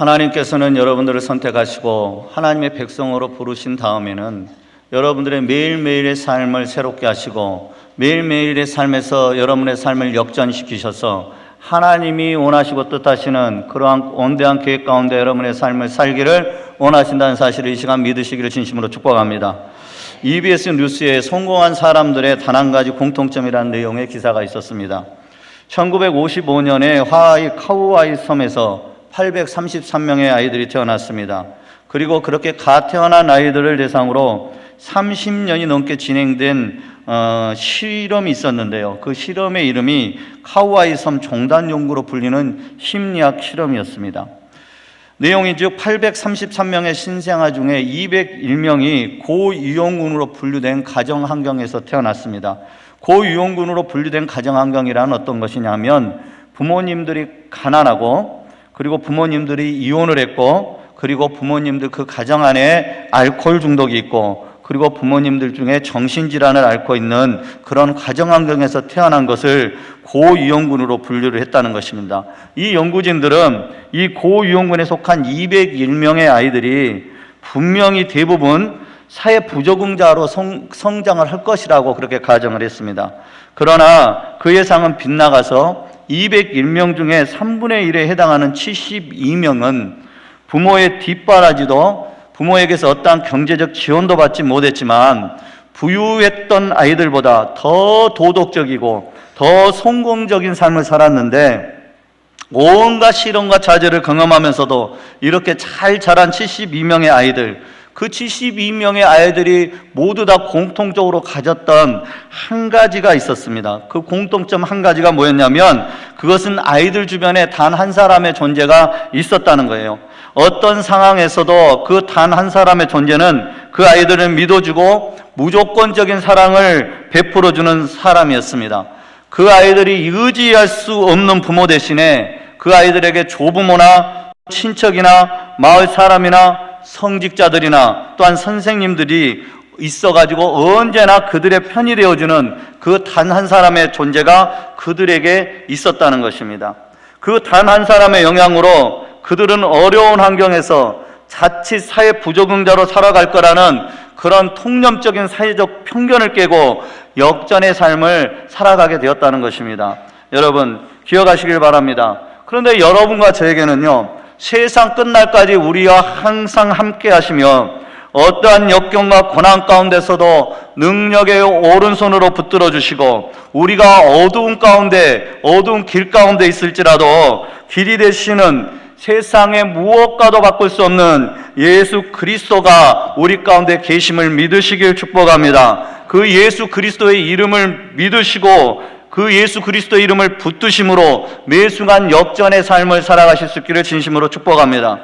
하나님께서는 여러분들을 선택하시고 하나님의 백성으로 부르신 다음에는 여러분들의 매일매일의 삶을 새롭게 하시고 매일매일의 삶에서 여러분의 삶을 역전시키셔서 하나님이 원하시고 뜻하시는 그러한 원대한 계획 가운데 여러분의 삶을 살기를 원하신다는 사실을 이 시간 믿으시기를 진심으로 축복합니다. EBS 뉴스에 성공한 사람들의 단 한 가지 공통점이라는 내용의 기사가 있었습니다. 1955년에 하와이 카우아이 섬에서 833명의 아이들이 태어났습니다. 그리고 그렇게 갓 태어난 아이들을 대상으로 30년이 넘게 진행된 실험이 있었는데요. 그 실험의 이름이 카우아이 섬 종단 연구로 불리는 심리학 실험이었습니다. 내용이 즉 833명의 신생아 중에 201명이 고유용군으로 분류된 가정 환경에서 태어났습니다. 고유용군으로 분류된 가정 환경이란 어떤 것이냐면 부모님들이 가난하고 그리고 부모님들이 이혼을 했고 그리고 부모님들 그 가정 안에 알코올 중독이 있고 그리고 부모님들 중에 정신질환을 앓고 있는 그런 가정 환경에서 태어난 것을 고유용군으로 분류를 했다는 것입니다. 이 연구진들은 이 고유용군에 속한 201명의 아이들이 분명히 대부분 사회 부적응자로 성장을 할 것이라고 그렇게 가정을 했습니다. 그러나 그 예상은 빗나가서 201명 중에 3분의 1에 해당하는 72명은 부모의 뒷바라지도 부모에게서 어떠한 경제적 지원도 받지 못했지만 부유했던 아이들보다 더 도덕적이고 더 성공적인 삶을 살았는데 온갖 시련과 좌절을 경험하면서도 이렇게 잘 자란 72명의 아이들, 그 72명의 아이들이 모두 다 공통적으로 가졌던 한 가지가 있었습니다. 그 공통점 한 가지가 뭐였냐면 그것은 아이들 주변에 단 한 사람의 존재가 있었다는 거예요. 어떤 상황에서도 그 단 한 사람의 존재는 그 아이들을 믿어주고 무조건적인 사랑을 베풀어주는 사람이었습니다. 그 아이들이 의지할 수 없는 부모 대신에 그 아이들에게 조부모나 친척이나 마을 사람이나 성직자들이나 또한 선생님들이 있어가지고 언제나 그들의 편이 되어주는 그 단 한 사람의 존재가 그들에게 있었다는 것입니다. 그 단 한 사람의 영향으로 그들은 어려운 환경에서 자칫 사회 부적응자로 살아갈 거라는 그런 통념적인 사회적 편견을 깨고 역전의 삶을 살아가게 되었다는 것입니다. 여러분 기억하시길 바랍니다. 그런데 여러분과 저에게는요, 세상 끝날까지 우리와 항상 함께 하시며 어떠한 역경과 고난 가운데서도 능력의 오른손으로 붙들어 주시고 우리가 어두운 가운데 어두운 길 가운데 있을지라도 길이 되시는 세상의 무엇과도 바꿀 수 없는 예수 그리스도가 우리 가운데 계심을 믿으시길 축복합니다. 그 예수 그리스도의 이름을 믿으시고 그 예수 그리스도의 이름을 붙드심으로 매 순간 역전의 삶을 살아가실 수 있기를 진심으로 축복합니다.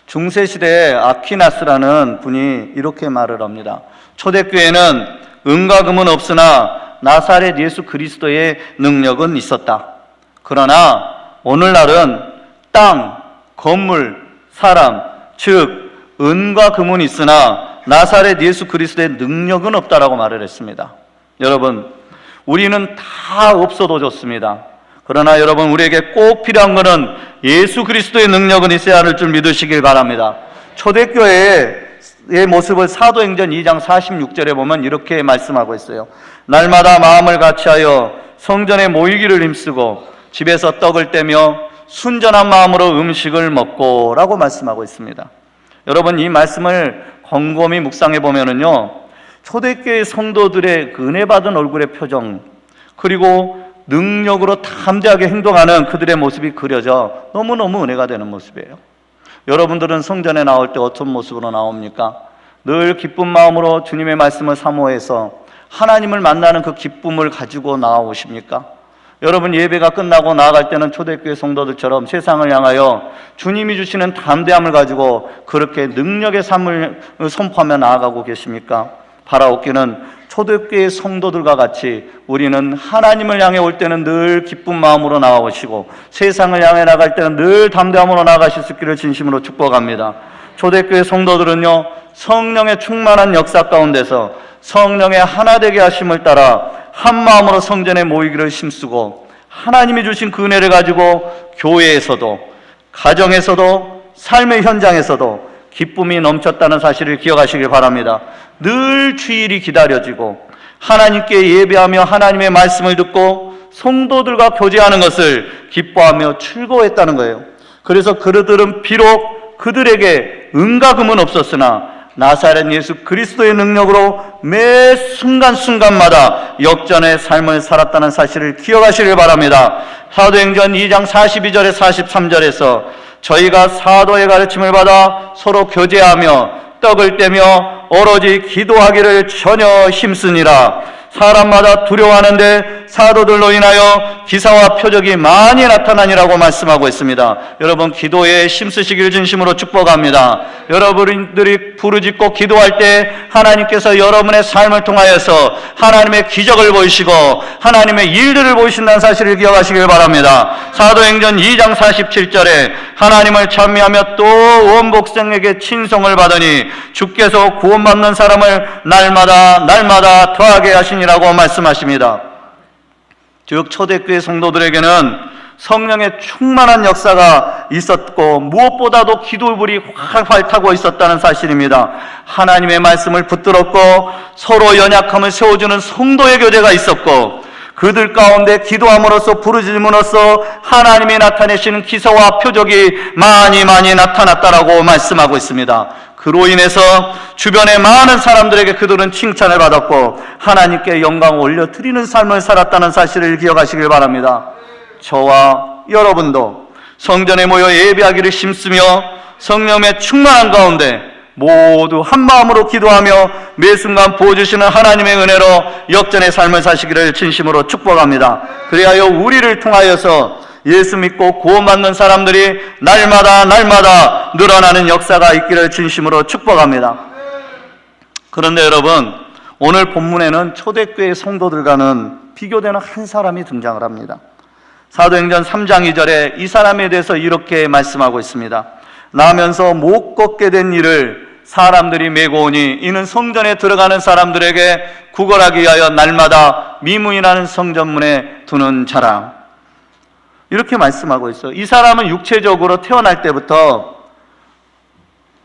중세시대에 아퀴나스라는 분이 이렇게 말을 합니다. 초대교회는 은과 금은 없으나 나사렛 예수 그리스도의 능력은 있었다. 그러나 오늘날은 땅, 건물, 사람, 즉 은과 금은 있으나 나사렛 예수 그리스도의 능력은 없다라고 말을 했습니다. 여러분, 우리는 다 없어도 좋습니다. 그러나 여러분, 우리에게 꼭 필요한 것은 예수 그리스도의 능력은 있어야 할 줄 믿으시길 바랍니다. 초대교회의 모습을 사도행전 2장 46절에 보면 이렇게 말씀하고 있어요. 날마다 마음을 같이하여 성전에 모이기를 힘쓰고 집에서 떡을 떼며 순전한 마음으로 음식을 먹고 라고 말씀하고 있습니다. 여러분, 이 말씀을 곰곰이 묵상해 보면은요, 초대교회 성도들의 그 은혜 받은 얼굴의 표정 그리고 능력으로 담대하게 행동하는 그들의 모습이 그려져 너무너무 은혜가 되는 모습이에요. 여러분들은 성전에 나올 때 어떤 모습으로 나옵니까? 늘 기쁜 마음으로 주님의 말씀을 사모해서 하나님을 만나는 그 기쁨을 가지고 나오십니까? 여러분, 예배가 끝나고 나아갈 때는 초대교회 성도들처럼 세상을 향하여 주님이 주시는 담대함을 가지고 그렇게 능력의 삶을 선포하며 나아가고 계십니까? 바라옵기는 초대교회 성도들과 같이 우리는 하나님을 향해 올 때는 늘 기쁜 마음으로 나아오시고 세상을 향해 나갈 때는 늘 담대함으로 나아가실 수 있기를 진심으로 축복합니다. 초대교회 성도들은요, 성령의 충만한 역사 가운데서 성령의 하나 되게 하심을 따라 한 마음으로 성전에 모이기를 힘쓰고 하나님이 주신 그 은혜를 가지고 교회에서도 가정에서도 삶의 현장에서도 기쁨이 넘쳤다는 사실을 기억하시길 바랍니다. 늘 주일이 기다려지고 하나님께 예배하며 하나님의 말씀을 듣고 성도들과 교제하는 것을 기뻐하며 즐거워했다는 거예요. 그래서 그들은 비록 그들에게 은과 금은 없었으나 나사렛 예수 그리스도의 능력으로 매 순간순간마다 역전의 삶을 살았다는 사실을 기억하시길 바랍니다. 사도행전 2장 42절에 43절에서 저희가 사도의 가르침을 받아 서로 교제하며 떡을 떼며 오로지 기도하기를 전혀 힘쓰니라. 사람마다 두려워하는데 사도들로 인하여 기사와 표적이 많이 나타나니라고 말씀하고 있습니다. 여러분, 기도에 힘쓰시기를 진심으로 축복합니다. 여러분들이 부르짖고 기도할 때 하나님께서 여러분의 삶을 통하여서 하나님의 기적을 보이시고 하나님의 일들을 보이신다는 사실을 기억하시길 바랍니다. 사도행전 2장 47절에 하나님을 찬미하며 또 원복생에게 친송을 받으니 주께서 구원받는 사람을 날마다 더하게 하시니라고 말씀하십니다. 즉 초대교회 성도들에게는 성령의 충만한 역사가 있었고 무엇보다도 기도불이 활활 타고 있었다는 사실입니다. 하나님의 말씀을 붙들었고 서로 연약함을 세워주는 성도의 교제가 있었고 그들 가운데 기도함으로써 부르짖음으로써 하나님이 나타내시는 기사와 표적이 많이 나타났다라고 말씀하고 있습니다. 그로 인해서 주변의 많은 사람들에게 그들은 칭찬을 받았고 하나님께 영광을 올려드리는 삶을 살았다는 사실을 기억하시길 바랍니다. 저와 여러분도 성전에 모여 예배하기를 힘쓰며 성령의 충만한 가운데 모두 한마음으로 기도하며 매 순간 부어주시는 하나님의 은혜로 역전의 삶을 사시기를 진심으로 축복합니다. 그리하여 우리를 통하여서 예수 믿고 구원받는 사람들이 날마다 늘어나는 역사가 있기를 진심으로 축복합니다. 그런데 여러분, 오늘 본문에는 초대교회 성도들과는 비교되는 한 사람이 등장을 합니다. 사도행전 3장 2절에 이 사람에 대해서 이렇게 말씀하고 있습니다. 나면서 못 걷게 된 이를 사람들이 메고 오니 이는 성전에 들어가는 사람들에게 구걸하기 위하여 날마다 미문이라는 성전문에 두는 자라. 이렇게 말씀하고 있어요. 이 사람은 육체적으로 태어날 때부터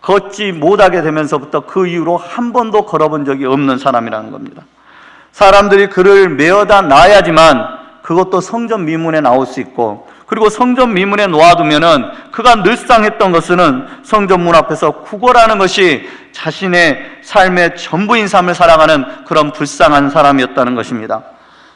걷지 못하게 되면서부터 그 이후로 한 번도 걸어본 적이 없는 사람이라는 겁니다. 사람들이 그를 메어다 놔야지만 그것도 성전 미문에 나올 수 있고, 그리고 성전 미문에 놓아두면은 그가 늘상 했던 것은 성전 문 앞에서 구걸하는 것이 자신의 삶의 전부인 삶을 살아가는 그런 불쌍한 사람이었다는 것입니다.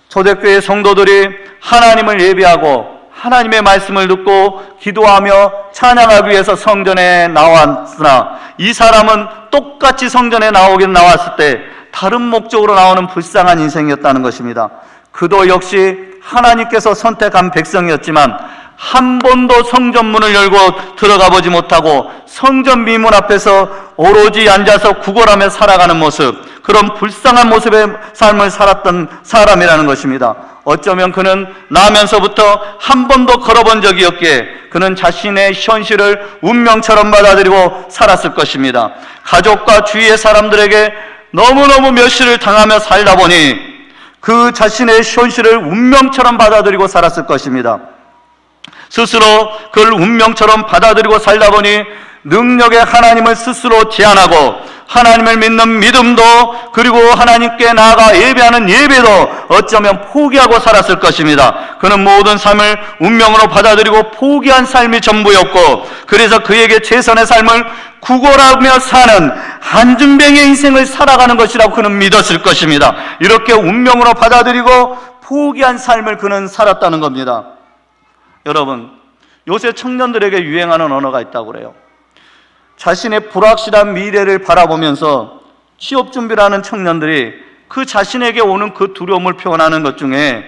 초대교회 성도들이 하나님을 예배하고 하나님의 말씀을 듣고 기도하며 찬양하기 위해서 성전에 나왔으나 이 사람은 똑같이 성전에 나왔을 때 다른 목적으로 나오는 불쌍한 인생이었다는 것입니다. 그도 역시 하나님께서 선택한 백성이었지만 한 번도 성전문을 열고 들어가 보지 못하고 성전 미문 앞에서 오로지 앉아서 구걸하며 살아가는 모습, 그런 불쌍한 모습의 삶을 살았던 사람이라는 것입니다. 어쩌면 그는 나면서부터 한 번도 걸어본 적이 없기에 그는 자신의 현실을 운명처럼 받아들이고 살았을 것입니다. 가족과 주위의 사람들에게 너무너무 멸시를 당하며 살다 보니 그 자신의 현실을 운명처럼 받아들이고 살았을 것입니다. 스스로 그걸 운명처럼 받아들이고 살다 보니 능력의 하나님을 스스로 제한하고 하나님을 믿는 믿음도, 그리고 하나님께 나아가 예배하는 예배도 어쩌면 포기하고 살았을 것입니다. 그는 모든 삶을 운명으로 받아들이고 포기한 삶이 전부였고, 그래서 그에게 최선의 삶을 구걸하며 사는 한증뱅이의 인생을 살아가는 것이라고 그는 믿었을 것입니다. 이렇게 운명으로 받아들이고 포기한 삶을 그는 살았다는 겁니다. 여러분, 요새 청년들에게 유행하는 언어가 있다고 그래요. 자신의 불확실한 미래를 바라보면서 취업 준비를 하는 청년들이 그 자신에게 오는 그 두려움을 표현하는 것 중에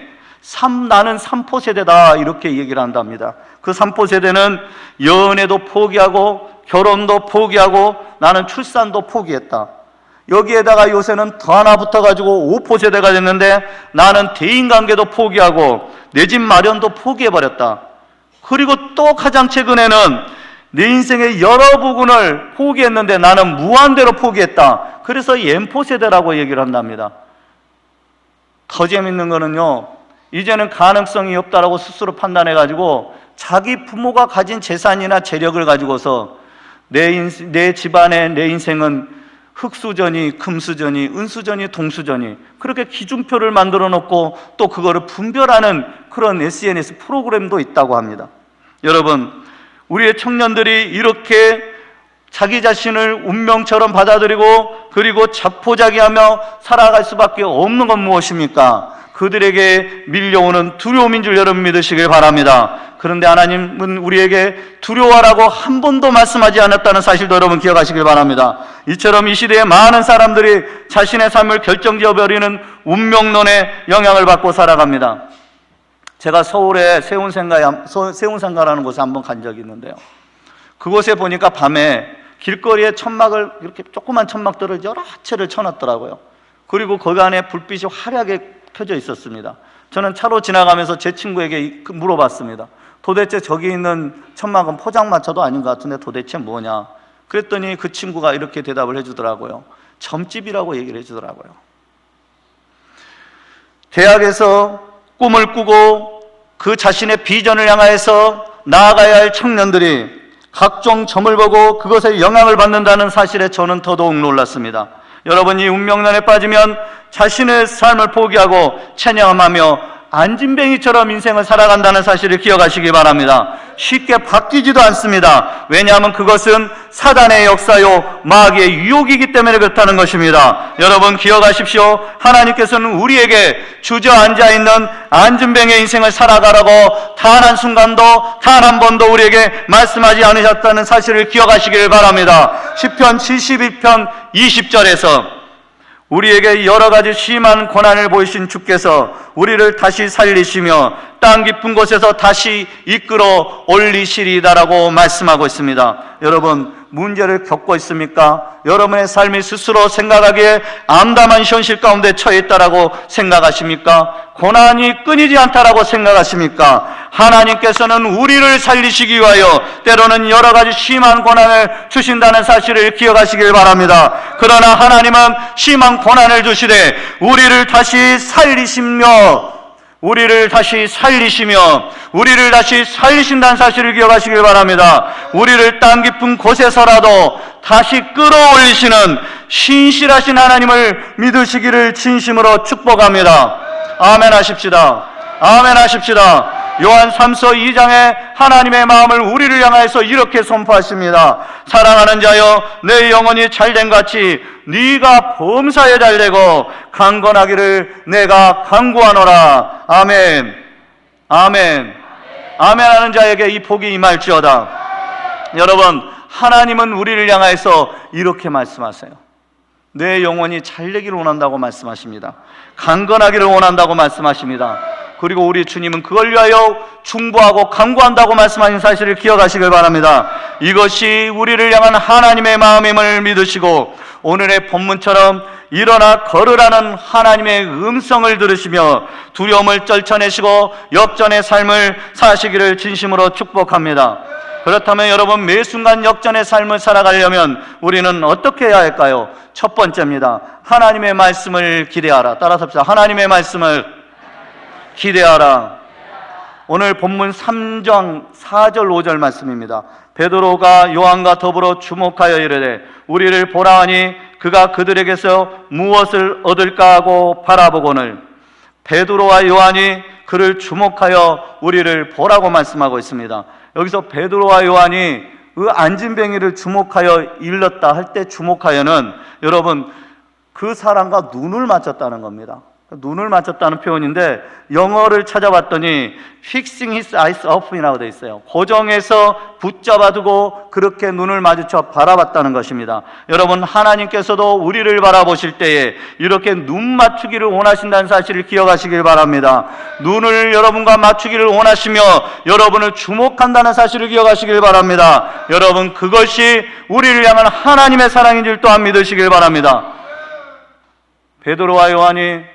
나는 3포 세대다 이렇게 얘기를 한답니다. 그 3포 세대는 연애도 포기하고 결혼도 포기하고 나는 출산도 포기했다. 여기에다가 요새는 더 하나 붙어가지고 5포 세대가 됐는데 나는 대인관계도 포기하고 내 집 마련도 포기해버렸다. 그리고 또 가장 최근에는 내 인생의 여러 부분을 포기했는데 나는 무한대로 포기했다. 그래서 M4 세대라고 얘기를 한답니다. 더 재밌는 거는요, 이제는 가능성이 없다라고 스스로 판단해가지고 자기 부모가 가진 재산이나 재력을 가지고서 내 집안의 내 인생은 흑수저니 금수저니 은수저니 동수저니 그렇게 기준표를 만들어 놓고 또 그거를 분별하는 그런 SNS 프로그램도 있다고 합니다. 여러분, 우리의 청년들이 이렇게 자기 자신을 운명처럼 받아들이고 그리고 자포자기하며 살아갈 수밖에 없는 건 무엇입니까? 그들에게 밀려오는 두려움인 줄 여러분 믿으시길 바랍니다. 그런데 하나님은 우리에게 두려워하라고 한 번도 말씀하지 않았다는 사실도 여러분 기억하시길 바랍니다. 이처럼 이 시대에 많은 사람들이 자신의 삶을 결정지어버리는 운명론에 영향을 받고 살아갑니다. 제가 서울에 세운상가라는 곳에 한번 간 적이 있는데요, 그곳에 보니까 밤에 길거리에 천막을, 이렇게 조그만 천막들을 여러 채를 쳐놨더라고요. 그리고 거기 안에 불빛이 화려하게 켜져 있었습니다. 저는 차로 지나가면서 제 친구에게 물어봤습니다. 도대체 저기 있는 천막은 포장마차도 아닌 것 같은데 도대체 뭐냐? 그랬더니 그 친구가 이렇게 대답을 해주더라고요. 점집이라고 얘기를 해주더라고요. 대학에서 꿈을 꾸고 그 자신의 비전을 향하여서 나아가야 할 청년들이 각종 점을 보고 그것에 영향을 받는다는 사실에 저는 더더욱 놀랐습니다. 여러분이 운명론에 빠지면 자신의 삶을 포기하고 체념하며 안진뱅이처럼 인생을 살아간다는 사실을 기억하시기 바랍니다. 쉽게 바뀌지도 않습니다. 왜냐하면 그것은 사단의 역사요 마귀의 유혹이기 때문에 그렇다는 것입니다. 여러분 기억하십시오. 하나님께서는 우리에게 주저앉아 있는 안진뱅이의 인생을 살아가라고 단 한순간도 단 한 번도 우리에게 말씀하지 않으셨다는 사실을 기억하시길 바랍니다. 시편 72편 20절에서 우리에게 여러 가지 심한 고난을 보이신 주께서 우리를 다시 살리시며 땅 깊은 곳에서 다시 이끌어 올리시리다라고 말씀하고 있습니다. 여러분, 문제를 겪고 있습니까? 여러분의 삶이 스스로 생각하기에 암담한 현실 가운데 처해 있다라고 생각하십니까? 고난이 끊이지 않다라고 생각하십니까? 하나님께서는 우리를 살리시기 위하여 때로는 여러 가지 심한 고난을 주신다는 사실을 기억하시길 바랍니다. 그러나 하나님은 심한 고난을 주시되 우리를 다시 살리시며 우리를 다시 살리신다는 사실을 기억하시길 바랍니다. 우리를 땅 깊은 곳에서라도 다시 끌어올리시는 신실하신 하나님을 믿으시기를 진심으로 축복합니다. 아멘 하십시다. 아멘 하십시다. 요한 3서 2장에 하나님의 마음을 우리를 향하여서 이렇게 선포하십니다. 사랑하는 자여, 내 영혼이 잘된 같이 네가 범사에 잘되고 강건하기를 내가 간구하노라. 아멘. 아멘. 아멘 하는 자에게 이 복이 임할지어다. 여러분, 하나님은 우리를 향하여서 이렇게 말씀하세요. 내 영혼이 잘되기를 원한다고 말씀하십니다. 강건하기를 원한다고 말씀하십니다. 그리고 우리 주님은 그걸 위하여 중보하고 간구한다고 말씀하신 사실을 기억하시길 바랍니다. 이것이 우리를 향한 하나님의 마음임을 믿으시고 오늘의 본문처럼 일어나 걸으라는 하나님의 음성을 들으시며 두려움을 떨쳐내시고 역전의 삶을 사시기를 진심으로 축복합니다. 그렇다면 여러분, 매 순간 역전의 삶을 살아가려면 우리는 어떻게 해야 할까요? 첫 번째입니다. 하나님의 말씀을 기대하라. 따라서 합시다. 하나님의 말씀을 기대하라. 오늘 본문 3장 4절 5절 말씀입니다. 베드로가 요한과 더불어 주목하여 이르되 우리를 보라 하니 그가 그들에게서 무엇을 얻을까 하고 바라보거늘. 베드로와 요한이 그를 주목하여 우리를 보라고 말씀하고 있습니다. 여기서 베드로와 요한이 그 안진뱅이를 주목하여 일렀다 할 때 주목하여는 여러분 그 사람과 눈을 맞췄다는 겁니다. 눈을 맞췄다는 표현인데 영어를 찾아봤더니 fixing his eyes up이라고 되어 있어요. 고정해서 붙잡아두고 그렇게 눈을 마주쳐 바라봤다는 것입니다. 여러분, 하나님께서도 우리를 바라보실 때에 이렇게 눈 맞추기를 원하신다는 사실을 기억하시길 바랍니다. 눈을 여러분과 맞추기를 원하시며 여러분을 주목한다는 사실을 기억하시길 바랍니다. 여러분, 그것이 우리를 향한 하나님의 사랑인 줄 또한 믿으시길 바랍니다. 베드로와 요한이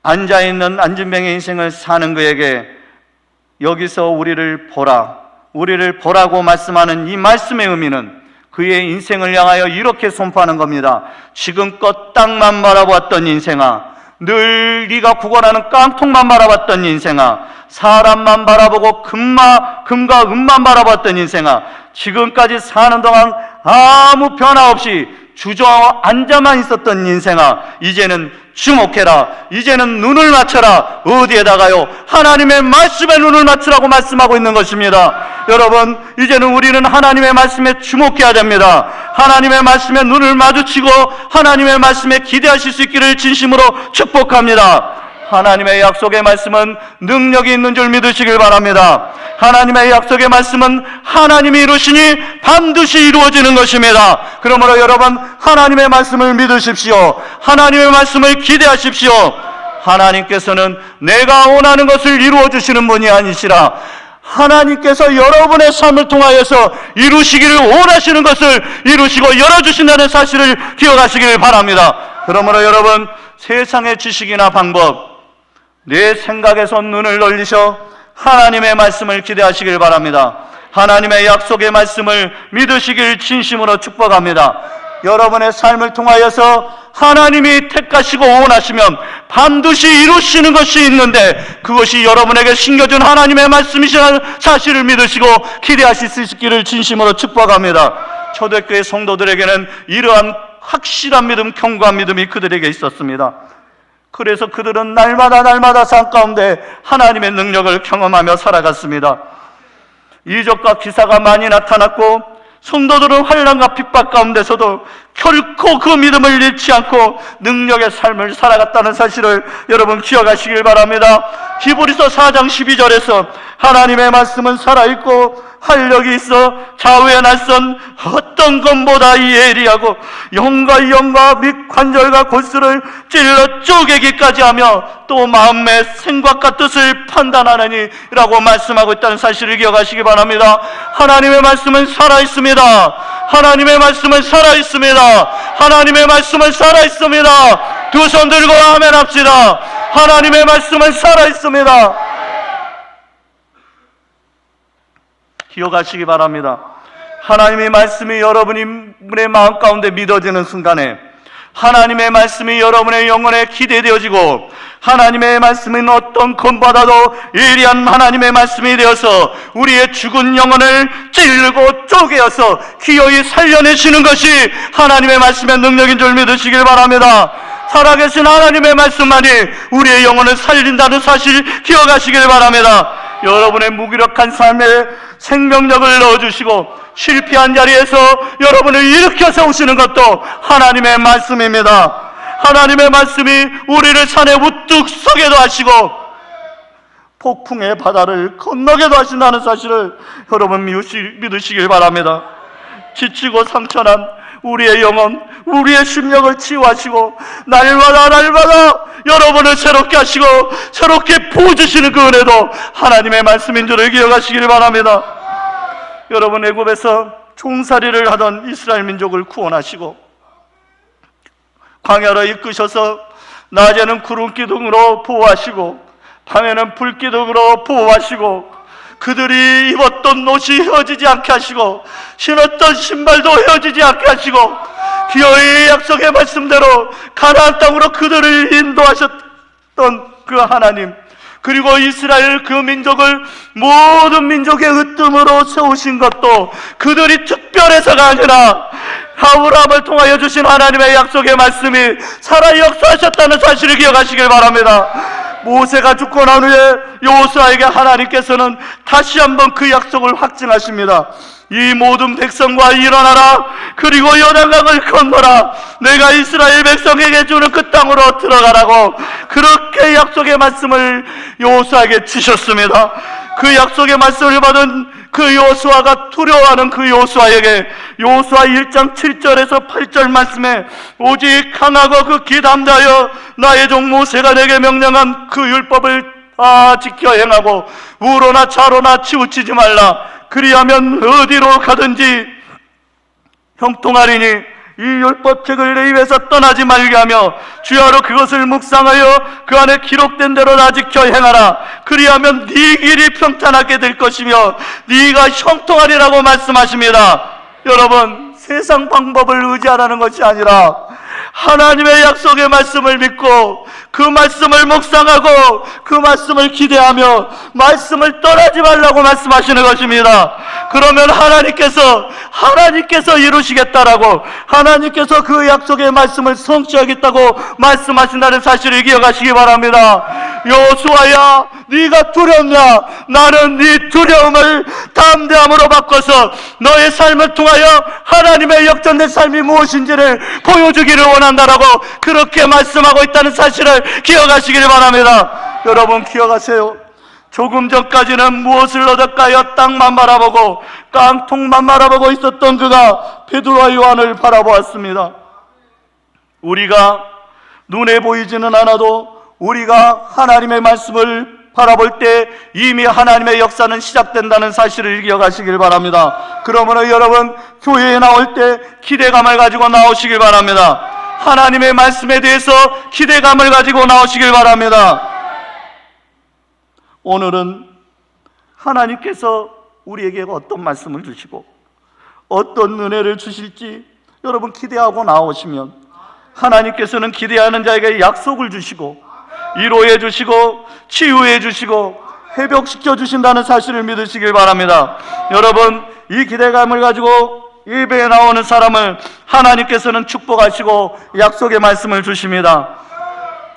앉아있는 안진뱅이의 인생을 사는 그에게 여기서 우리를 보라고 말씀하는 이 말씀의 의미는 그의 인생을 향하여 이렇게 선포하는 겁니다. 지금껏 땅만 바라보았던 인생아, 늘 네가 구걸하는 깡통만 바라봤던 인생아, 사람만 바라보고 금과 은만 바라봤던 인생아, 지금까지 사는 동안 아무 변화 없이 주저앉아만 있었던 인생아, 이제는 주목해라. 이제는 눈을 맞춰라. 어디에다가요? 하나님의 말씀에 눈을 맞추라고 말씀하고 있는 것입니다. 여러분, 이제는 우리는 하나님의 말씀에 주목해야 됩니다. 하나님의 말씀에 눈을 마주치고 하나님의 말씀에 기대하실 수 있기를 진심으로 축복합니다. 하나님의 약속의 말씀은 능력이 있는 줄 믿으시길 바랍니다. 하나님의 약속의 말씀은 하나님이 이루시니 반드시 이루어지는 것입니다. 그러므로 여러분, 하나님의 말씀을 믿으십시오. 하나님의 말씀을 기대하십시오. 하나님께서는 내가 원하는 것을 이루어 주시는 분이 아니시라, 하나님께서 여러분의 삶을 통하여서 이루시기를 원하시는 것을 이루시고 열어주신다는 사실을 기억하시길 바랍니다. 그러므로 여러분, 세상의 지식이나 방법, 내 생각에서 눈을 돌리셔 하나님의 말씀을 기대하시길 바랍니다. 하나님의 약속의 말씀을 믿으시길 진심으로 축복합니다. 여러분의 삶을 통하여서 하나님이 택하시고 원하시면 반드시 이루시는 것이 있는데, 그것이 여러분에게 신겨준 하나님의 말씀이시라는 사실을 믿으시고 기대하실 수 있기를 진심으로 축복합니다. 초대교회 성도들에게는 이러한 확실한 믿음, 견고한 믿음이 그들에게 있었습니다. 그래서 그들은 날마다 삶 가운데 하나님의 능력을 경험하며 살아갔습니다. 이적과 기사가 많이 나타났고, 성도들은 환난과 핍박 가운데서도 결코 그 믿음을 잃지 않고 능력의 삶을 살아갔다는 사실을 여러분 기억하시길 바랍니다. 히브리서 4장 12절에서 하나님의 말씀은 살아있고 활력이 있어 좌우의 날선 어떤 것보다 예리하고 영과 및 관절과 골수를 찔러 쪼개기까지 하며 또 마음의 생각과 뜻을 판단하느니 라고 말씀하고 있다는 사실을 기억하시기 바랍니다. 하나님의 말씀은 살아있습니다. 하나님의 말씀은 살아있습니다. 하나님의 말씀은 살아있습니다. 두 손 들고 아멘 합시다. 하나님의 말씀은 살아있습니다. 기억하시기 바랍니다. 하나님의 말씀이 여러분의 마음 가운데 믿어지는 순간에 하나님의 말씀이 여러분의 영혼에 기대되어지고, 하나님의 말씀은 어떤 것보다도 예리한 하나님의 말씀이 되어서 우리의 죽은 영혼을 찌르고 쪼개어서 기어이 살려내시는 것이 하나님의 말씀의 능력인 줄 믿으시길 바랍니다. 살아계신 하나님의 말씀만이 우리의 영혼을 살린다는 사실 기억하시길 바랍니다. 여러분의 무기력한 삶에 생명력을 넣어주시고 실패한 자리에서 여러분을 일으켜 세우시는 것도 하나님의 말씀입니다. 하나님의 말씀이 우리를 산에 우뚝 서게도 하시고 폭풍의 바다를 건너게도 하신다는 사실을 여러분 믿으시길 바랍니다. 지치고 상처난 우리의 영혼, 우리의 심령을 치유하시고 날마다 여러분을 새롭게 하시고 새롭게 부어주시는 그 은혜도 하나님의 말씀인 줄을 기억하시길 바랍니다. 여러분, 애굽에서 종살이를 하던 이스라엘 민족을 구원하시고 광야로 이끄셔서 낮에는 구름 기둥으로 보호하시고 밤에는 불 기둥으로 보호하시고 그들이 입었던 옷이 헤어지지 않게 하시고 신었던 신발도 헤어지지 않게 하시고 기어이 약속의 말씀대로 가나안 땅으로 그들을 인도하셨던 그 하나님, 그리고 이스라엘 그 민족을 모든 민족의 으뜸으로 세우신 것도 그들이 특별해서가 아니라 아브라함을 통하여 주신 하나님의 약속의 말씀이 살아 역사하셨다는 사실을 기억하시길 바랍니다. 모세가 죽고 난 후에 여호수아에게 하나님께서는 다시 한번 그 약속을 확증하십니다. 이 모든 백성과 일어나라. 그리고 요단강을 건너라. 내가 이스라엘 백성에게 주는 그 땅으로 들어가라고 그렇게 약속의 말씀을 여호수아에게 주셨습니다. 그 약속의 말씀을 받은 그 여호수아가 두려워하는 그 여호수아에게 여호수아 1장 7절에서 8절 말씀에 오직 강하고 극히 담대하여 나의 종 모세가 내게 명령한 그 율법을 다 지켜 행하고 우로나 좌로나 치우치지 말라. 그리하면 어디로 가든지 형통하리니 이 율법책을 내 입에서 떠나지 말게 하며 주야로 그것을 묵상하여 그 안에 기록된 대로 다 지켜 행하라. 그리하면 네 길이 평탄하게 될 것이며 네가 형통하리라고 말씀하십니다. 여러분, 세상 방법을 의지하라는 것이 아니라 하나님의 약속의 말씀을 믿고 그 말씀을 묵상하고 그 말씀을 기대하며 말씀을 떠나지 말라고 말씀하시는 것입니다. 그러면 하나님께서 이루시겠다라고, 하나님께서 그 약속의 말씀을 성취하겠다고 말씀하신다는 사실을 기억하시기 바랍니다. 여호수아야, 네가 두렵냐? 나는 네 두려움을 담대함으로 바꿔서 너의 삶을 통하여 하나님의 역전된 삶이 무엇인지를 보여주기를 원한다라고 그렇게 말씀하고 있다는 사실을 기억하시길 바랍니다. 여러분 기억하세요. 조금 전까지는 무엇을 얻을까 하여 땅만 바라보고 깡통만 바라보고 있었던 그가 베드로와 요한을 바라보았습니다. 우리가 눈에 보이지는 않아도 우리가 하나님의 말씀을 바라볼 때 이미 하나님의 역사는 시작된다는 사실을 기억하시길 바랍니다. 그러므로 여러분 교회에 나올 때 기대감을 가지고 나오시길 바랍니다. 하나님의 말씀에 대해서 기대감을 가지고 나오시길 바랍니다. 오늘은 하나님께서 우리에게 어떤 말씀을 주시고 어떤 은혜를 주실지 여러분 기대하고 나오시면 하나님께서는 기대하는 자에게 약속을 주시고 위로해 주시고 치유해 주시고 회복시켜 주신다는 사실을 믿으시길 바랍니다. 여러분 이 기대감을 가지고 예배에 나오는 사람을 하나님께서는 축복하시고 약속의 말씀을 주십니다.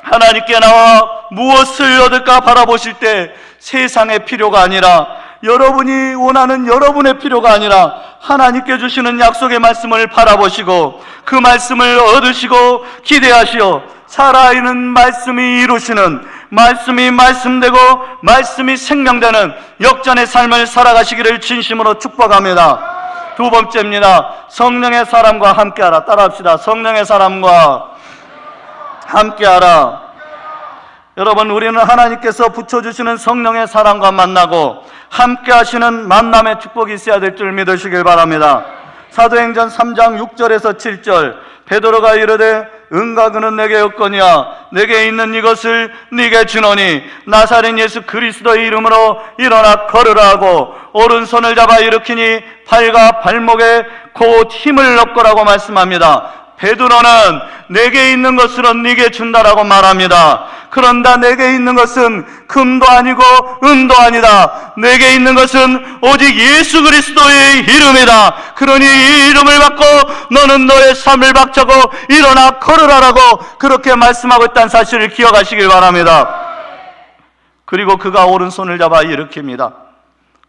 하나님께 나와 무엇을 얻을까 바라보실 때 세상의 필요가 아니라 여러분이 원하는 여러분의 필요가 아니라 하나님께 주시는 약속의 말씀을 바라보시고 그 말씀을 얻으시고 기대하시어 살아있는 말씀이 이루시는, 말씀이 말씀되고 말씀이 생명되는 역전의 삶을 살아가시기를 진심으로 축복합니다. 두 번째입니다. 성령의 사람과 함께하라. 따라합시다. 성령의 사람과 함께하라. 여러분 우리는 하나님께서 붙여주시는 성령의 사람과 만나고 함께하시는 만남의 축복이 있어야 될 줄 믿으시길 바랍니다. 사도행전 3장 6절에서 7절 베드로가 이르되 은과 그는 내게 없거니와 내게 있는 이것을 네게 주노니 나사렛 예수 그리스도의 이름으로 일어나 걸으라 하고 오른손을 잡아 일으키니 팔과 발목에 곧 힘을 얻고라고 말씀합니다. 베드로는 내게 있는 것으로 네게 준다라고 말합니다. 그런다 내게 있는 것은 금도 아니고 은도 아니다. 내게 있는 것은 오직 예수 그리스도의 이름이다. 그러니 이 이름을 받고 너는 너의 삶을 박차고 일어나 걸으라라고 그렇게 말씀하고 있다는 사실을 기억하시길 바랍니다. 그리고 그가 오른손을 잡아 일으킵니다.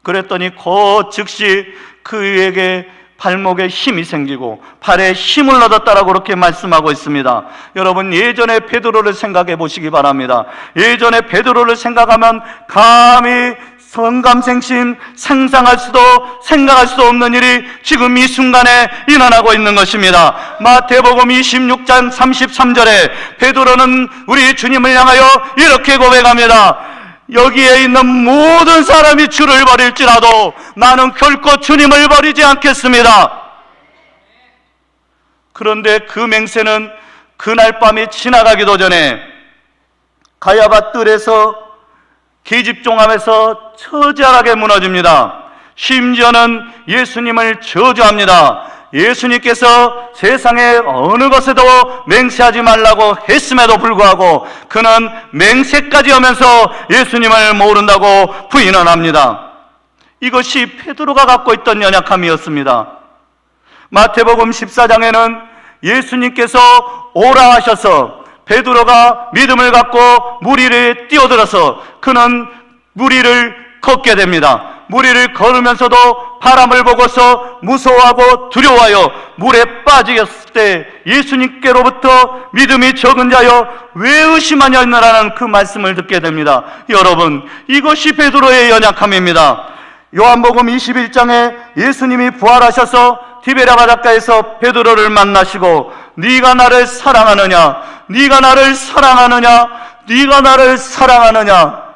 그랬더니 곧 즉시 그에게 발목에 힘이 생기고 발에 힘을 얻었다라고 그렇게 말씀하고 있습니다. 여러분 예전에 베드로를 생각해 보시기 바랍니다. 예전에 베드로를 생각하면 감히 성감생심 생각할 수도 없는 일이 지금 이 순간에 일어나고 있는 것입니다. 마태복음 26장 33절에 베드로는 우리 주님을 향하여 이렇게 고백합니다. 여기에 있는 모든 사람이 주를 버릴지라도 나는 결코 주님을 버리지 않겠습니다. 그런데 그 맹세는 그날 밤이 지나가기도 전에 가야바 뜰에서 계집종함에서 처절하게 무너집니다. 심지어는 예수님을 저주합니다. 예수님께서 세상의 어느 것에도 맹세하지 말라고 했음에도 불구하고 그는 맹세까지 하면서 예수님을 모른다고 부인을 합니다. 이것이 베드로가 갖고 있던 연약함이었습니다. 마태복음 14장에는 예수님께서 오라 하셔서 베드로가 믿음을 갖고 물 위에 뛰어들어서 그는 물 위를 걷게 됩니다. 물 위를 걸으면서도 바람을 보고서 무서워하고 두려워하여 물에 빠지겠을 때 예수님께로부터 믿음이 적은 자여 왜 의심하냐라는 그 말씀을 듣게 됩니다. 여러분 이것이 베드로의 연약함입니다. 요한복음 21장에 예수님이 부활하셔서 디베랴 바닷가에서 베드로를 만나시고 네가 나를 사랑하느냐, 네가 나를 사랑하느냐, 네가 나를 사랑하느냐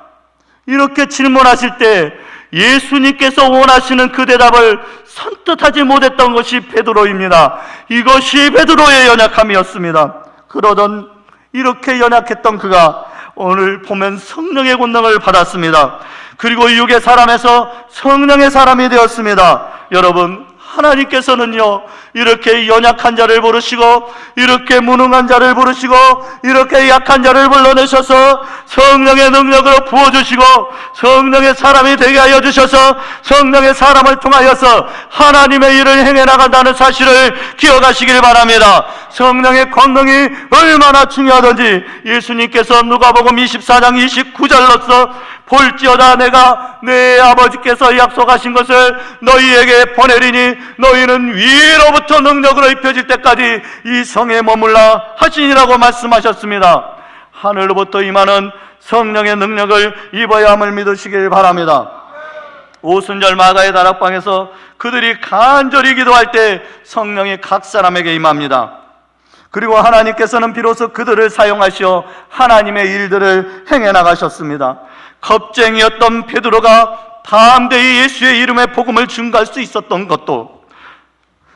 이렇게 질문하실 때 예수님께서 원하시는 그 대답을 선뜻하지 못했던 것이 베드로입니다. 이것이 베드로의 연약함이었습니다. 그러던 이렇게 연약했던 그가 오늘 보면 성령의 권능을 받았습니다. 그리고 육의 사람에서 성령의 사람이 되었습니다. 여러분 하나님께서는요, 이렇게 연약한 자를 부르시고, 이렇게 무능한 자를 부르시고, 이렇게 약한 자를 불러내셔서 성령의 능력으로 부어주시고, 성령의 사람이 되게 하여 주셔서 성령의 사람을 통하여서 하나님의 일을 행해 나간다는 사실을 기억하시길 바랍니다. 성령의 권능이 얼마나 중요하던지 예수님께서 누가복음 24장 29절로서 볼지어다 내가 내 아버지께서 약속하신 것을 너희에게 보내리니 너희는 위로부터 능력으로 입혀질 때까지 이 성에 머물라 하시니라고 말씀하셨습니다. 하늘로부터 임하는 성령의 능력을 입어야 함을 믿으시길 바랍니다. 오순절 마가의 다락방에서 그들이 간절히 기도할 때 성령이 각 사람에게 임합니다. 그리고 하나님께서는 비로소 그들을 사용하시어 하나님의 일들을 행해 나가셨습니다. 겁쟁이였던 베드로가 담대히 예수의 이름의 복음을 증거할 수 있었던 것도,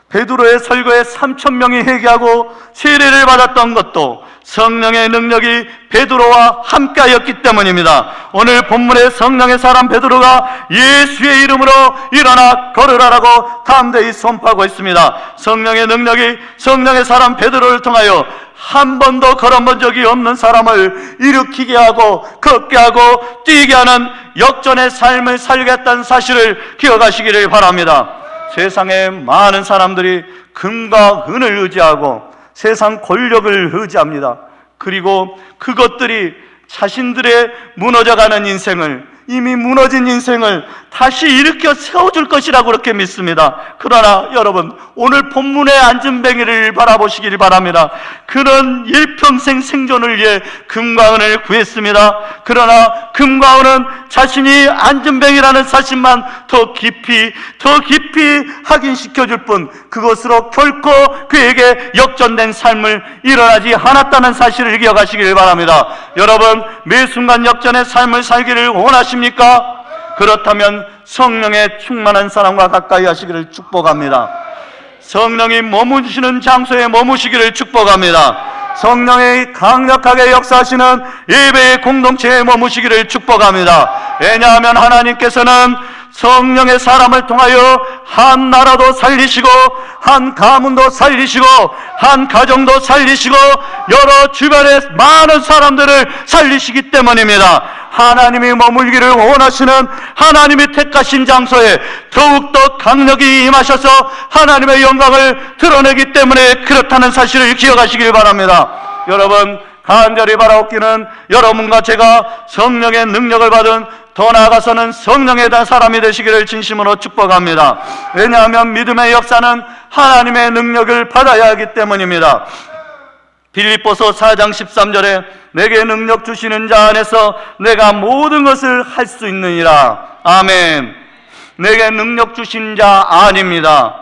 베드로의 설교에 3,000명이 회개하고 세례를 받았던 것도 성령의 능력이 베드로와 함께하였기 때문입니다. 오늘 본문의 성령의 사람 베드로가 예수의 이름으로 일어나 걸으라라고 담대히 선포하고 있습니다. 성령의 능력이 성령의 사람 베드로를 통하여 한 번도 걸어본 적이 없는 사람을 일으키게 하고 걷게 하고 뛰게 하는 역전의 삶을 살겠다는 사실을 기억하시기를 바랍니다. 세상에 많은 사람들이 금과 은을 의지하고 세상 권력을 의지합니다. 그리고 그것들이 자신들의 무너져가는 인생을, 이미 무너진 인생을 다시 일으켜 세워줄 것이라고 그렇게 믿습니다. 그러나 여러분, 오늘 본문의 안전뱅이를 바라보시길 바랍니다. 그런 일평생 생존을 위해 금과 은을 구했습니다. 그러나 금과 은은 자신이 안전뱅이라는 사실만 더 깊이 확인시켜줄 뿐 그것으로 결코 그에게 역전된 삶을 일어나지 않았다는 사실을 기억하시길 바랍니다. 여러분, 매 순간 역전의 삶을 살기를 원하십니까? 그렇다면 성령의 충만한 사람과 가까이 하시기를 축복합니다. 성령이 머무시는 장소에 머무시기를 축복합니다. 성령이 강력하게 역사하시는 예배의 공동체에 머무시기를 축복합니다. 왜냐하면 하나님께서는 성령의 사람을 통하여 한 나라도 살리시고 한 가문도 살리시고 한 가정도 살리시고 여러 주변의 많은 사람들을 살리시기 때문입니다. 하나님이 머물기를 원하시는 하나님이 택하신 장소에 더욱더 강력히 임하셔서 하나님의 영광을 드러내기 때문에 그렇다는 사실을 기억하시길 바랍니다. 여러분, 간절히 바라옵기는 여러분과 제가 성령의 능력을 받은, 더 나아가서는 성령에 대한 사람이 되시기를 진심으로 축복합니다. 왜냐하면 믿음의 역사는 하나님의 능력을 받아야 하기 때문입니다. 빌립보서 4장 13절에 내게 능력 주시는 자 안에서 내가 모든 것을 할 수 있느니라. 아멘. 내게 능력 주신 자 아닙니다.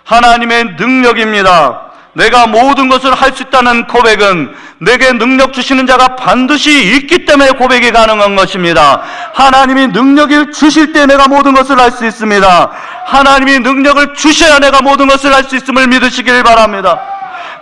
하나님의 능력입니다. 내가 모든 것을 할 수 있다는 고백은 내게 능력 주시는 자가 반드시 있기 때문에 고백이 가능한 것입니다. 하나님이 능력을 주실 때 내가 모든 것을 할 수 있습니다. 하나님이 능력을 주셔야 내가 모든 것을 할 수 있음을 믿으시길 바랍니다.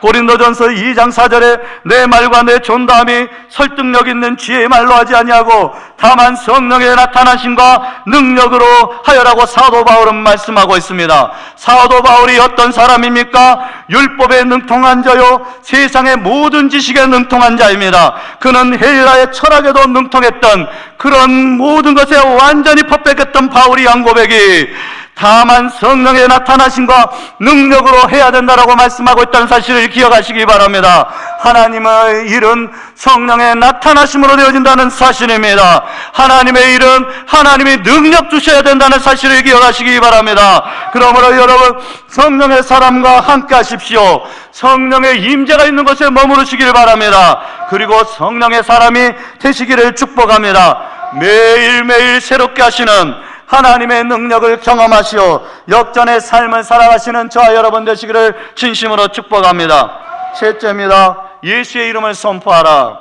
고린도전서 2장 4절에 내 말과 내 존담이 설득력 있는 지혜의 말로 하지 아니하고 다만 성령의 나타나심과 능력으로 하여라고 사도 바울은 말씀하고 있습니다. 사도 바울이 어떤 사람입니까? 율법에 능통한 자요 세상의 모든 지식에 능통한 자입니다. 그는 헬라의 철학에도 능통했던, 그런 모든 것에 완전히 퍼펙했던 바울이 한 고백이 다만 성령의 나타나심과 능력으로 해야 된다라고 말씀하고 있다는 사실을 기억하시기 바랍니다. 하나님의 일은 성령의 나타나심으로 되어진다는 사실입니다. 하나님의 일은 하나님이 능력 주셔야 된다는 사실을 기억하시기 바랍니다. 그러므로 여러분, 성령의 사람과 함께 하십시오. 성령의 임재가 있는 곳에 머무르시길 바랍니다. 그리고 성령의 사람이 되시기를 축복합니다. 매일매일 새롭게 하시는 하나님의 능력을 경험하시어 역전의 삶을 살아가시는 저와 여러분 되시기를 진심으로 축복합니다. 셋째입니다. 예수의 이름을 선포하라.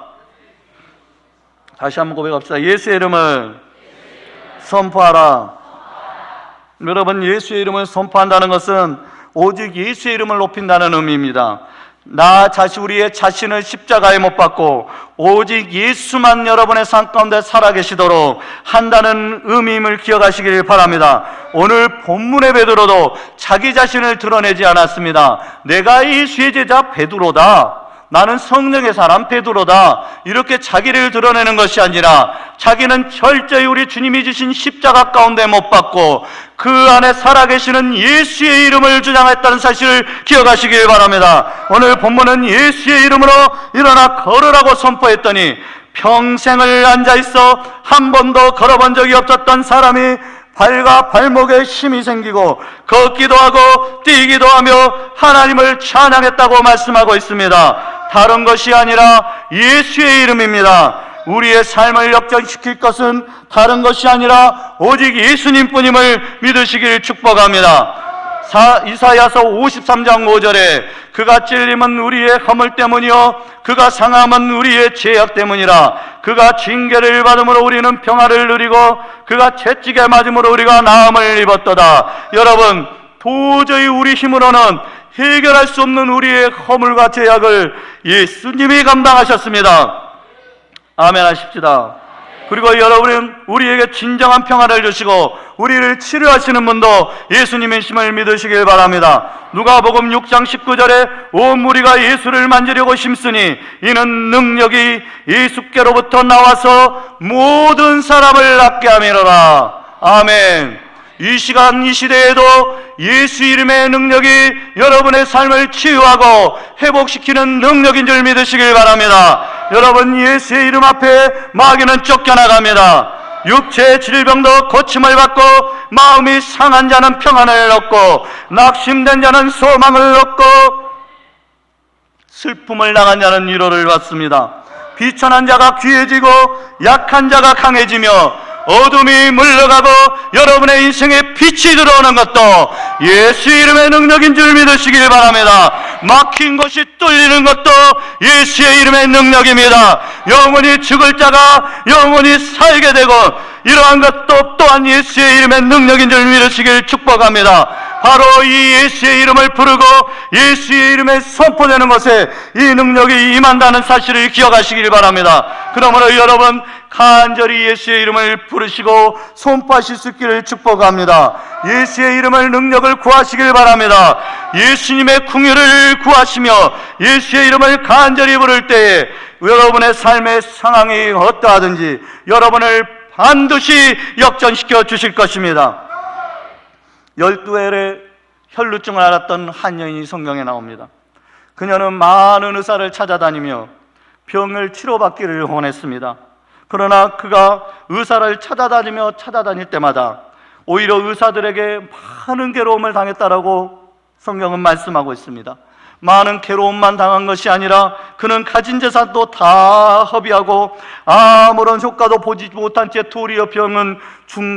다시 한번 고백합시다. 예수의 이름을 선포하라. 여러분, 예수의 이름을 선포한다는 것은 오직 예수의 이름을 높인다는 의미입니다. 나 자신, 우리의 자신을 십자가에 못 박고 오직 예수만 여러분의 삶 가운데 살아계시도록 한다는 의미임을 기억하시길 바랍니다. 오늘 본문의 베드로도 자기 자신을 드러내지 않았습니다. 내가 예수의 제자 베드로다, 나는 성령의 사람 베드로다, 이렇게 자기를 드러내는 것이 아니라 자기는 철저히 우리 주님이 주신 십자가 가운데 못 박고 그 안에 살아계시는 예수의 이름을 주장했다는 사실을 기억하시길 바랍니다. 오늘 본문은 예수의 이름으로 일어나 걸으라고 선포했더니 평생을 앉아있어 한 번도 걸어본 적이 없었던 사람이 발과 발목에 힘이 생기고 걷기도 하고 뛰기도 하며 하나님을 찬양했다고 말씀하고 있습니다. 다른 것이 아니라 예수의 이름입니다. 우리의 삶을 역전시킬 것은 다른 것이 아니라 오직 예수님뿐임을 믿으시길 축복합니다. 이사야서 53장 5절에 그가 찔림은 우리의 허물 때문이요 그가 상함은 우리의 죄악 때문이라. 그가 징계를 받음으로 우리는 평화를 누리고 그가 채찍에 맞음으로 우리가 나음을 입었도다. 여러분, 도저히 우리 힘으로는 해결할 수 없는 우리의 허물과 죄악을 예수님이 감당하셨습니다. 아멘 하십시다. 그리고 여러분은 우리에게 진정한 평화를 주시고 우리를 치료하시는 분도 예수님이심을 믿으시길 바랍니다. 누가복음 6장 19절에 온 무리가 예수를 만지려고 힘쓰니 이는 능력이 예수께로부터 나와서 모든 사람을 낫게 함이로라. 아멘. 이 시간 이 시대에도 예수 이름의 능력이 여러분의 삶을 치유하고 회복시키는 능력인 줄 믿으시길 바랍니다. 여러분, 예수의 이름 앞에 마귀는 쫓겨나갑니다. 육체의 질병도 고침을 받고 마음이 상한 자는 평안을 얻고 낙심된 자는 소망을 얻고 슬픔을 당한 자는 위로를 받습니다. 비천한 자가 귀해지고 약한 자가 강해지며 어둠이 물러가고 여러분의 인생에 빛이 들어오는 것도 예수 이름의 능력인 줄 믿으시길 바랍니다. 막힌 것이 뚫리는 것도 예수의 이름의 능력입니다. 영원히 죽을 자가 영원히 살게 되고 이러한 것도 또한 예수의 이름의 능력인 줄 믿으시길 축복합니다. 바로 이 예수의 이름을 부르고 예수의 이름에 선포되는 것에 이 능력이 임한다는 사실을 기억하시길 바랍니다. 그러므로 여러분, 간절히 예수의 이름을 부르시고 선포하실 수 있기를 축복합니다. 예수의 이름을 능력을 구하시길 바랍니다. 예수님의 궁유를 구하시며 예수의 이름을 간절히 부를 때에 여러분의 삶의 상황이 어떠하든지 여러분을 반드시 역전시켜 주실 것입니다. 12회에 혈루증을 앓았던 한 여인이 성경에 나옵니다. 그녀는 많은 의사를 찾아다니며 병을 치료받기를 원했습니다. 그러나 그가 의사를 찾아다닐 때마다 오히려 의사들에게 많은 괴로움을 당했다라고 성경은 말씀하고 있습니다. 많은 괴로움만 당한 것이 아니라 그는 가진 재산도 다 허비하고 아무런 효과도 보지 못한 채 도리어 병은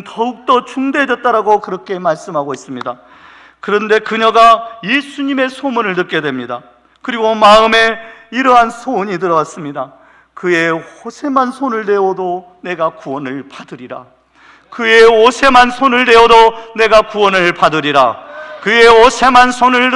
더욱더 중대해졌다라고 그렇게 말씀하고 있습니다. 그런데 그녀가 예수님의 소문을 듣게 됩니다. 그리고 마음에 이러한 소원이 들어왔습니다. 그의 옷에만 손을 대어도 내가 구원을 받으리라. 그의 옷에만 손을 대어도 내가 구원을 받으리라. 그의 옷에만 손을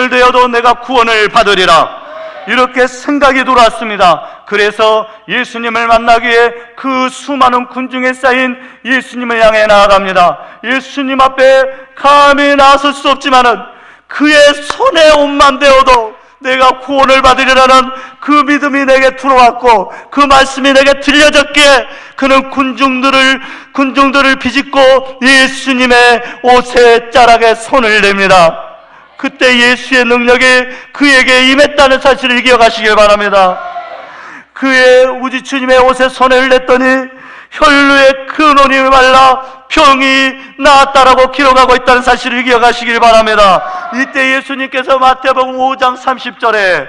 대어도 내가 구원을 받으리라. 이렇게 생각이 들어왔습니다. 그래서 예수님을 만나기 위해 그 수많은 군중에 쌓인 예수님을 향해 나아갑니다. 예수님 앞에 감히 나설 수 없지만은 그의 손에 옷만 대어도 내가 구원을 받으리라는 그 믿음이 내게 들어왔고 그 말씀이 내게 들려졌기에 그는 군중들을 비집고 예수님의 옷의 자락에 손을 댑니다. 그때 예수의 능력이 그에게 임했다는 사실을 기억하시길 바랍니다. 그의 우지주님의 옷에 손을 냈더니 혈루의 근원이 말라 병이 나았다라고 기록하고 있다는 사실을 기억하시길 바랍니다. 이때 예수님께서 마태복음 5장 30절에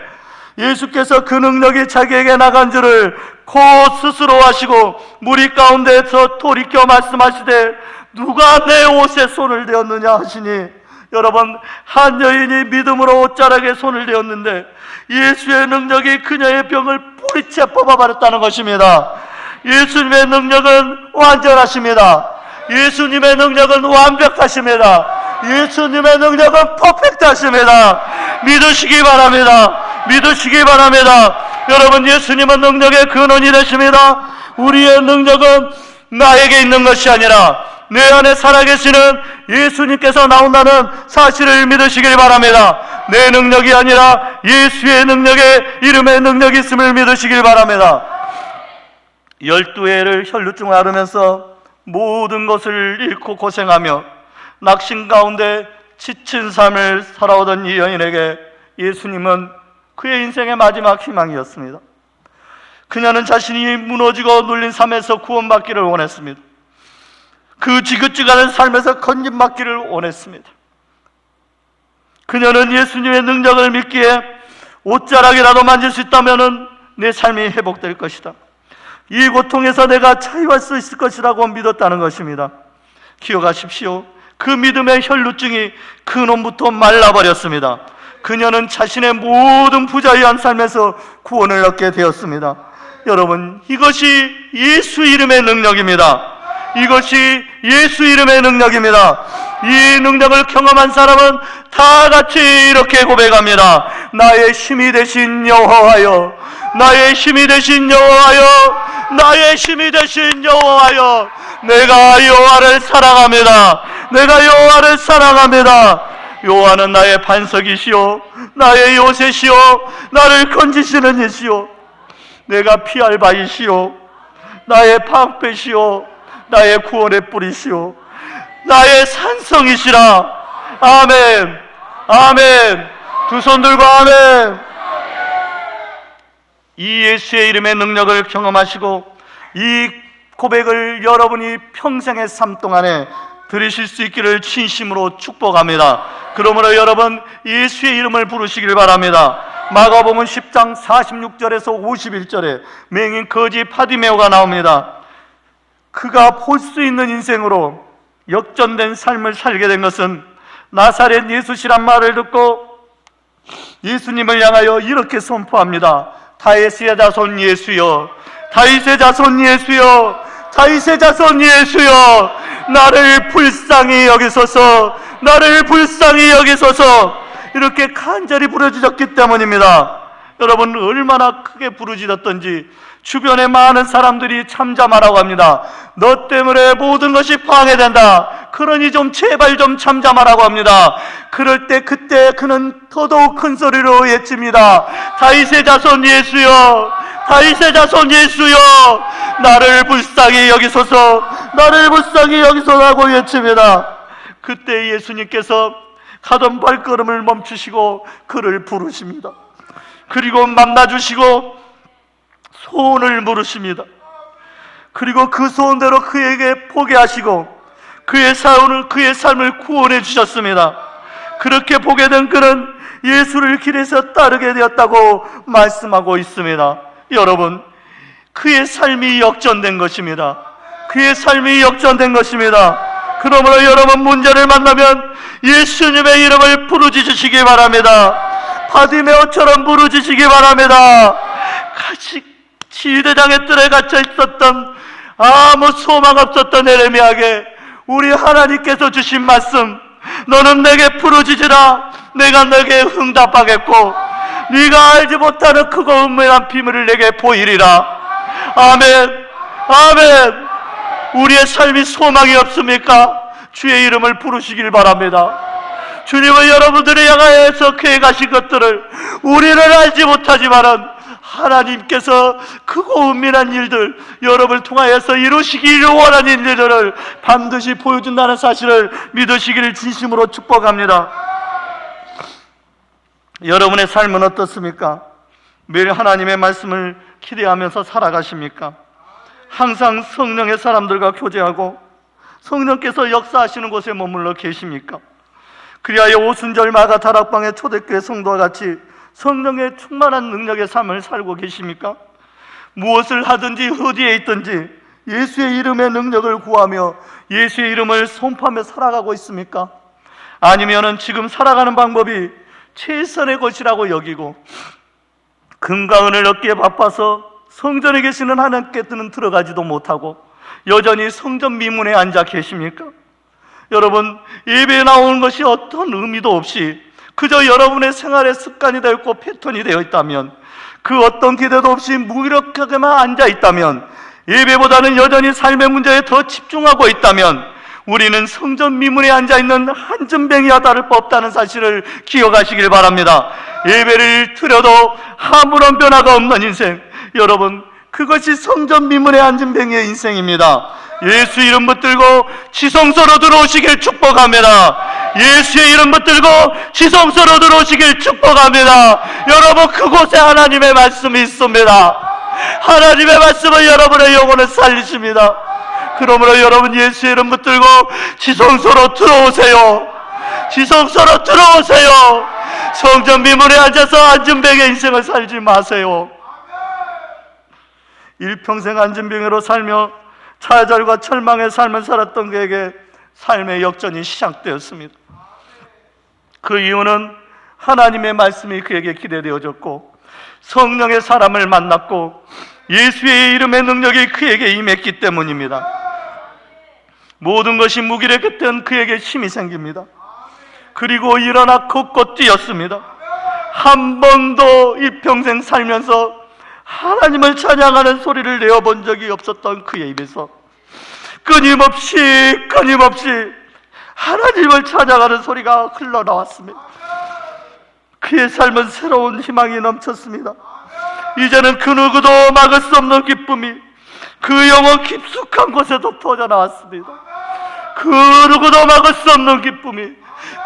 예수께서 그 능력이 자기에게 나간 줄을 곧 스스로 하시고 무리 가운데서 돌이켜 말씀하시되 누가 내 옷에 손을 대었느냐 하시니, 여러분, 한 여인이 믿음으로 옷자락에 손을 대었는데 예수의 능력이 그녀의 병을 뿌리채 뽑아버렸다는 것입니다. 예수님의 능력은 완전하십니다. 예수님의 능력은 완벽하십니다. 예수님의 능력은 퍼펙트하십니다. 믿으시기 바랍니다. 믿으시기 바랍니다. 여러분, 예수님은 능력의 근원이 되십니다. 우리의 능력은 나에게 있는 것이 아니라 내 안에 살아계시는 예수님께서 나온다는 사실을 믿으시길 바랍니다. 내 능력이 아니라 예수의 능력에, 이름의 능력이 있음을 믿으시길 바랍니다. 12해를 혈루증을 앓으면서 모든 것을 잃고 고생하며 낙심 가운데 지친 삶을 살아오던 이 여인에게 예수님은 그의 인생의 마지막 희망이었습니다. 그녀는 자신이 무너지고 눌린 삶에서 구원받기를 원했습니다. 그 지긋지긋한 삶에서 건짐받기를 원했습니다. 그녀는 예수님의 능력을 믿기에 옷자락이라도 만질 수 있다면 내 삶이 회복될 것이다, 이 고통에서 내가 자유할 수 있을 것이라고 믿었다는 것입니다. 기억하십시오. 그 믿음의 혈루증이 근원부터 말라버렸습니다. 그녀는 자신의 모든 부자유한 삶에서 구원을 얻게 되었습니다. 여러분, 이것이 예수 이름의 능력입니다. 이것이 예수 이름의 능력입니다. 이 능력을 경험한 사람은 다 같이 이렇게 고백합니다. 나의 힘이 되신 여호와여, 나의 힘이 되신 여호와여, 나의 힘이 되신 여호와여, 내가 여호와를 사랑합니다. 내가 여호와를 사랑합니다. 여호와는 나의 반석이시오, 나의 요새시오, 나를 건지시는 이시오, 내가 피할 바이시오, 나의 방패시오, 나의 구원의 뿌리시오, 나의 산성이시라. 아멘, 아멘. 두 손 들고 아멘. 이 예수의 이름의 능력을 경험하시고 이 고백을 여러분이 평생의 삶 동안에 들으실 수 있기를 진심으로 축복합니다. 그러므로 여러분, 예수의 이름을 부르시길 바랍니다. 마가복음 10장 46절에서 51절에 맹인 거지 바디메오가 나옵니다. 그가 볼 수 있는 인생으로 역전된 삶을 살게 된 것은 나사렛 예수시란 말을 듣고 예수님을 향하여 이렇게 선포합니다. 다윗의 자손 예수여, 다윗의 자손 예수여, 다윗의 자손 예수여, 나를 불쌍히 여기소서, 나를 불쌍히 여기소서. 이렇게 간절히 부르짖었기 때문입니다. 여러분, 얼마나 크게 부르짖었던지 주변에 많은 사람들이 잠잠하라고 합니다. 너 때문에 모든 것이 방해된다, 그러니 좀 제발 좀 잠잠하라고 합니다. 그럴 때 그때 그는 더더욱 큰 소리로 외칩니다. 다윗의 자손 예수여, 다윗의 자손 예수여, 나를 불쌍히 여기소서, 나를 불쌍히 여기소서라고 외칩니다. 그때 예수님께서 가던 발걸음을 멈추시고 그를 부르십니다. 그리고 만나주시고 소원을 물으십니다. 그리고 그 소원대로 그에게 보게 하시고 그의 삶을 구원해 주셨습니다. 그렇게 보게 된 그는 예수를 길에서 따르게 되었다고 말씀하고 있습니다. 여러분, 그의 삶이 역전된 것입니다. 그의 삶이 역전된 것입니다. 그러므로 여러분, 문제를 만나면 예수님의 이름을 부르짖으시기 바랍니다. 바디메오처럼 부르짖으시기 바랍니다. 같이 지대장의 뜰에 갇혀 있었던, 아무 소망 없었던 에레미야에게 우리 하나님께서 주신 말씀, 너는 내게 부르짖으라, 내가 내게 응답하겠고 네가 알지 못하는 크고 은밀한 비밀을 내게 보이리라. 아멘, 아멘. 우리의 삶이 소망이 없습니까? 주의 이름을 부르시길 바랍니다. 주님은 여러분들을 향하여서 계획하신 것들을 우리는 알지 못하지만은 하나님께서 크고 은밀한 일들, 여러분을 통하여서 이루시기를 원하는 일들을 반드시 보여준다는 사실을 믿으시기를 진심으로 축복합니다. 여러분의 삶은 어떻습니까? 매일 하나님의 말씀을 기대하면서 살아가십니까? 항상 성령의 사람들과 교제하고 성령께서 역사하시는 곳에 머물러 계십니까? 그리하여 오순절 마가 다락방의 초대교회 성도와 같이 성령의 충만한 능력의 삶을 살고 계십니까? 무엇을 하든지 어디에 있든지 예수의 이름의 능력을 구하며 예수의 이름을 선포하며 살아가고 있습니까? 아니면은 지금 살아가는 방법이 최선의 것이라고 여기고 금과 은을 얻기에 바빠서 성전에 계시는 하나님께는 들어가지도 못하고 여전히 성전 미문에 앉아 계십니까? 여러분, 예배에 나오는 것이 어떤 의미도 없이 그저 여러분의 생활의 습관이 되었고 패턴이 되어 있다면, 그 어떤 기대도 없이 무기력하게만 앉아 있다면, 예배보다는 여전히 삶의 문제에 더 집중하고 있다면, 우리는 성전 미문에 앉아있는 한증뱅이와 다를 바 없다는 사실을 기억하시길 바랍니다. 예배를 드려도 아무런 변화가 없는 인생, 여러분, 그것이 성전 미문에 앉은 뱅이의 인생입니다. 예수 이름 붙들고 지성소로 들어오시길 축복합니다. 예수의 이름 붙들고 지성소로 들어오시길 축복합니다. 여러분, 그곳에 하나님의 말씀이 있습니다. 하나님의 말씀은 여러분의 영혼을 살리십니다. 그러므로 여러분, 예수의 이름 붙들고 지성소로 들어오세요. 지성소로 들어오세요. 성전 미문에 앉아서 앉은뱅이의 인생을 살지 마세요. 일평생 앉은뱅이로 살며 좌절과 절망의 삶을 살았던 그에게 삶의 역전이 시작되었습니다. 그 이유는 하나님의 말씀이 그에게 기대되어졌고, 성령의 사람을 만났고, 예수의 이름의 능력이 그에게 임했기 때문입니다. 모든 것이 무기력했던 그에게 힘이 생깁니다. 그리고 일어나 걷고 뛰었습니다. 한 번도 일평생 살면서 하나님을 찬양하는 소리를 내어본 적이 없었던 그의 입에서 끊임없이 하나님을 찬양하는 소리가 흘러나왔습니다. 그의 삶은 새로운 희망이 넘쳤습니다. 이제는 그 누구도 막을 수 없는 기쁨이 그 영혼 깊숙한 곳에도 터져나왔습니다. 그 누구도 막을 수 없는 기쁨이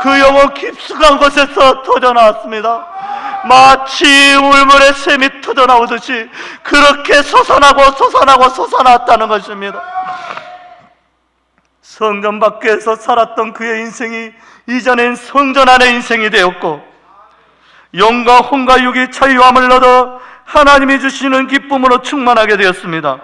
그 영혼 깊숙한 곳에서 터져나왔습니다. 마치 울물의 샘이 터져나오듯이 그렇게 솟아나왔다는 것입니다. 성전 밖에서 살았던 그의 인생이 이전엔 성전 안의 인생이 되었고, 영과 혼과 육이 자유함을 얻어 하나님이 주시는 기쁨으로 충만하게 되었습니다.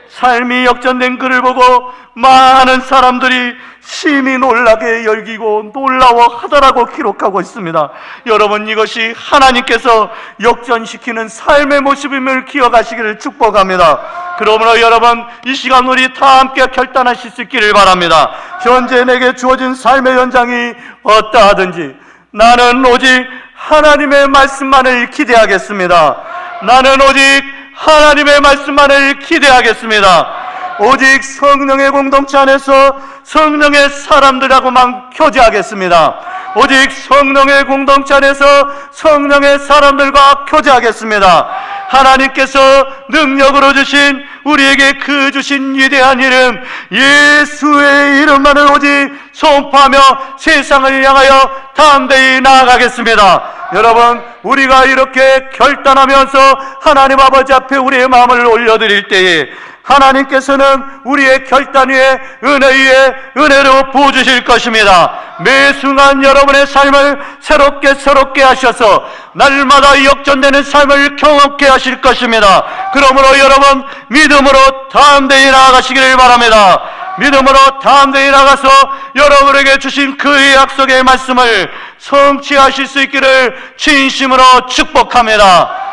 삶이 역전된 그를 보고 많은 사람들이 심히 놀라게 여기고 놀라워하더라고 기록하고 있습니다. 여러분, 이것이 하나님께서 역전시키는 삶의 모습임을 기억하시기를 축복합니다. 그러므로 여러분, 이 시간 우리 다 함께 결단하실 수 있기를 바랍니다. 현재 내게 주어진 삶의 현장이 어떠하든지 나는 오직 하나님의 말씀만을 기대하겠습니다. 나는 오직 하나님의 말씀만을 기대하겠습니다. 오직 성령의 공동체 안에서 성령의 사람들하고만 교제하겠습니다. 오직 성령의 공동체 안에서 성령의 사람들과 교제하겠습니다. 하나님께서 능력으로 주신 우리에게 그 주신 위대한 이름 예수의 이름만을 오직 선포하며 세상을 향하여 담대히 나아가겠습니다. 여러분, 우리가 이렇게 결단하면서 하나님 아버지 앞에 우리의 마음을 올려드릴 때에 하나님께서는 우리의 결단 위에 은혜 위에 은혜로 부어주실 것입니다. 매 순간 여러분의 삶을 새롭게 하셔서 날마다 역전되는 삶을 경험케 하실 것입니다. 그러므로 여러분, 믿음으로 담대히 나아가시기를 바랍니다. 믿음으로 담대히 나가서 여러분에게 주신 그의 약속의 말씀을 성취하실 수 있기를 진심으로 축복합니다.